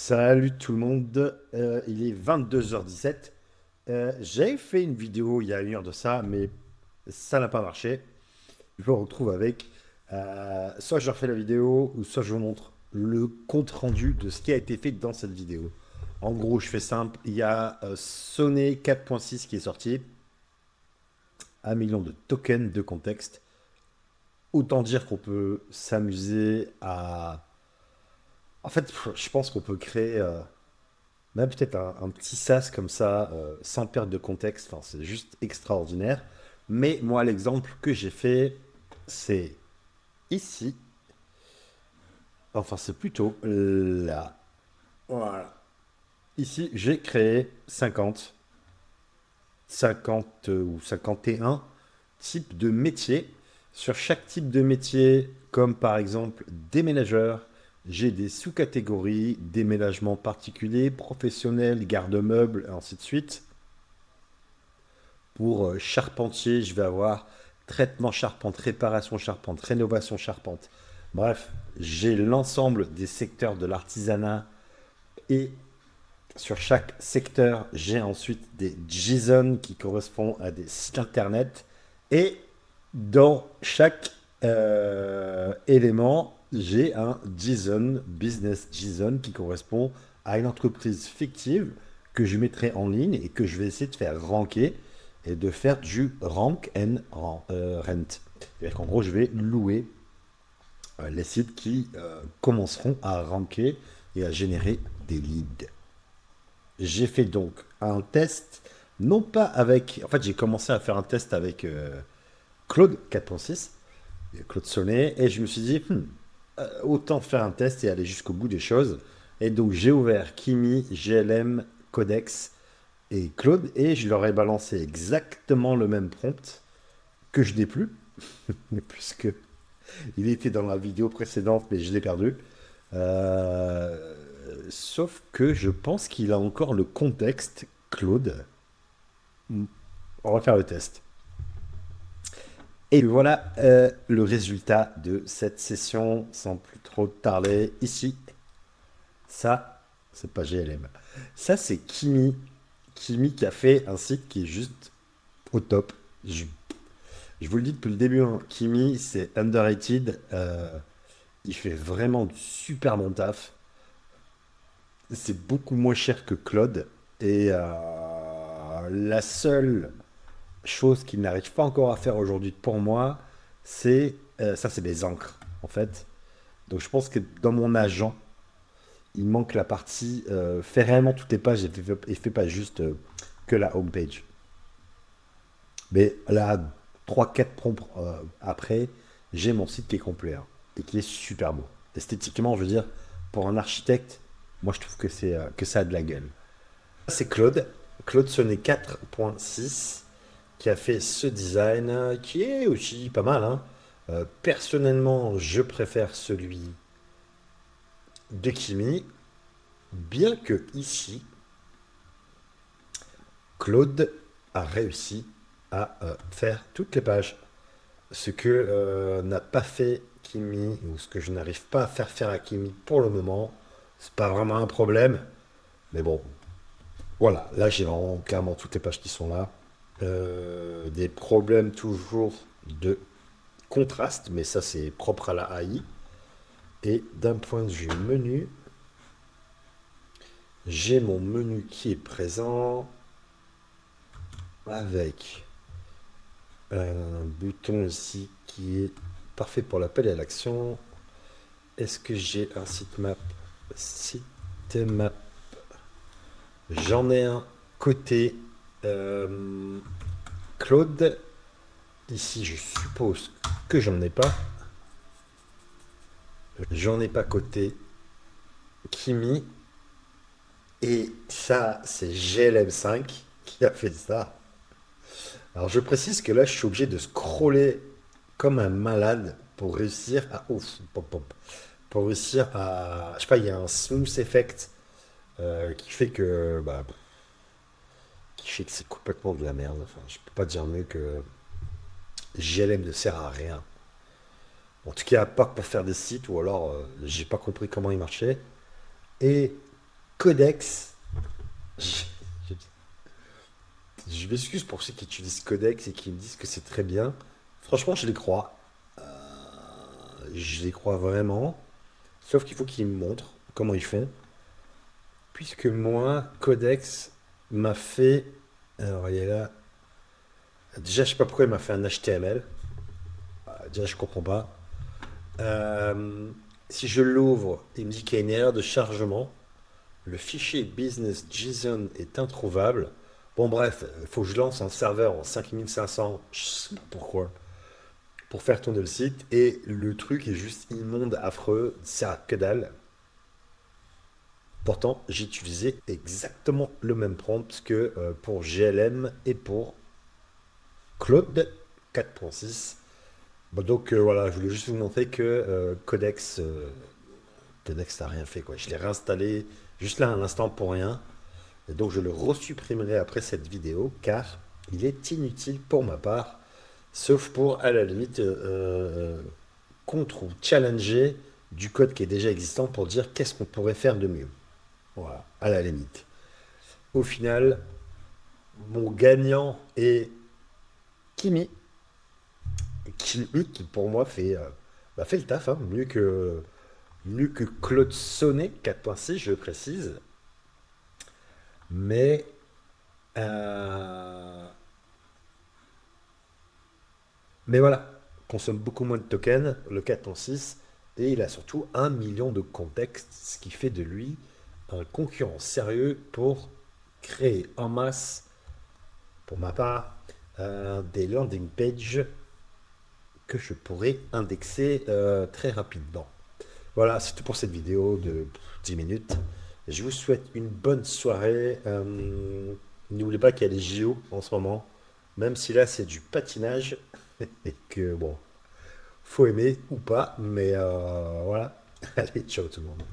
Salut tout le monde, il est 22h17. J'ai fait une vidéo il y a une heure de ça, mais ça n'a pas marché. Je me retrouve avec, soit je refais la vidéo, ou soit je vous montre le compte rendu de ce qui a été fait dans cette vidéo. En gros, je fais simple, il y a Sonnet 4.6 qui est sorti, 1 million de tokens de contexte. Autant dire qu'on peut s'amuser à... En fait, je pense qu'on peut créer... même peut-être un petit sas comme ça, sans perdre de contexte, enfin, c'est juste extraordinaire. Mais moi, l'exemple que j'ai fait, c'est ici. Enfin, c'est plutôt là. Voilà. Ici, j'ai créé 50 ou 51 types de métiers. Sur chaque type de métier, comme par exemple déménageur, j'ai des sous-catégories, déménagement particulier, professionnel, garde-meubles, et ainsi de suite. Pour charpentier, je vais avoir traitement charpente, réparation charpente, rénovation charpente. Bref, j'ai l'ensemble des secteurs de l'artisanat et sur chaque secteur, j'ai ensuite des JSON qui correspondent à des sites internet et dans chaque élément, j'ai un JSON, business JSON qui correspond à une entreprise fictive que je mettrai en ligne et que je vais essayer de faire ranker et de faire du rank and rent. C'est-à-dire qu'en gros, je vais louer les sites qui commenceront à ranker et à générer des leads. J'ai fait donc un test, non pas avec... En fait, j'ai commencé à faire un test avec Claude 4.6, Claude Sonnet, et je me suis dit, autant faire un test et aller jusqu'au bout des choses. Et donc, j'ai ouvert Kimi, GLM, Codex et Claude, et je leur ai balancé exactement le même prompt que je n'ai plus, puisque il était dans la vidéo précédente, mais je l'ai perdu. Euh, Sauf que je pense qu'il a encore le contexte, Claude. On va faire le test. Et voilà le résultat de cette session, sans plus trop tarder. Ici, ça, c'est pas GLM. Ça, c'est Kimi. Kimi qui a fait un site qui est juste au top. Je vous le dis depuis le début, hein, Kimi, c'est underrated. Il fait vraiment du super bon taf. C'est beaucoup moins cher que Claude. Et la seule chose qu'il n'arrive pas encore à faire aujourd'hui pour moi, c'est ça, c'est des encres en fait. Donc je pense que dans mon agent, il manque la partie fait réellement toutes les pages et fait pas juste que la home page. Mais là, trois quatre prompts après, j'ai mon site qui est complet hein, et qui est super beau. Esthétiquement, je veux dire, pour un architecte, moi je trouve que ça a de la gueule. C'est Claude, Claude Sonnet 4.6 qui a fait ce design qui est aussi pas mal, hein. Personnellement, je préfère celui de Kimi, bien que ici, Claude a réussi à faire toutes les pages. Ce que n'a pas fait Kimi, ou ce que je n'arrive pas à faire faire à Kimi pour le moment, c'est pas vraiment un problème. Mais bon, voilà, là j'ai vraiment clairement toutes les pages qui sont là. Des problèmes toujours de contraste, mais ça c'est propre à la AI. Et d'un point de vue menu, j'ai mon menu qui est présent avec un bouton ici qui est parfait pour l'appel à l'action. Est-ce que j'ai un sitemap? Sitemap. J'en ai un côté Claude. Ici, je suppose que j'en ai pas. J'en ai pas côté Kimi. Et ça, c'est GLM5 qui a fait ça. Alors je précise que là, je suis obligé de scroller comme un malade pour réussir à... Ouf, pop, pop. Pour réussir à... Je sais pas, il y a un smooth effect qui fait que... Bah, qui fait que c'est complètement de la merde. Enfin, je peux pas dire mieux que GLM ne sert à rien. En tout cas, pas pour faire des sites, ou alors j'ai pas compris comment il marchait. Et Codex. Je, je- je m'excuse pour ceux qui utilisent Codex et qui me disent que c'est très bien. Franchement, je les crois. Je les crois vraiment. Sauf qu'il faut qu'ils me montrent comment ils font. Puisque moi, Codex m'a fait. Alors, il est là. Déjà, je sais pas pourquoi il m'a fait un HTML. Déjà, je comprends pas. Euh, Si je l'ouvre, il me dit qu'il y a une erreur de chargement. Le fichier business JSON est introuvable. Bon, bref, il faut que je lance un serveur en 5500, je sais pas pourquoi, pour faire tourner le site. Et le truc est juste immonde, affreux, ça a que dalle. Pourtant, j'ai utilisé exactement le même prompt que pour GLM et pour Claude 4.6. Bon, donc voilà, je voulais juste vous montrer que Codex n'a rien fait, quoi. Je l'ai réinstallé juste là à l'instant pour rien. Et donc je le resupprimerai après cette vidéo car il est inutile pour ma part, sauf pour à la limite contre ou challenger du code qui est déjà existant pour dire qu'est-ce qu'on pourrait faire de mieux. Voilà, à la limite. Au final, mon gagnant est Kimi, qui pour moi fait le taf, hein, mieux que Claude Sonnet 4.6, je précise. Mais euh, Mais voilà, consomme beaucoup moins de tokens, le 4.6, et il a surtout 1 million de contextes, ce qui fait de lui un concurrent sérieux pour créer en masse, pour ma part, des landing pages que je pourrais indexer très rapidement. Voilà, c'est tout pour cette vidéo de 10 minutes. Je vous souhaite une bonne soirée. N'oubliez pas qu'il y a les JO en ce moment, même si là c'est du patinage et que bon, faut aimer ou pas, mais voilà. Allez, ciao tout le monde.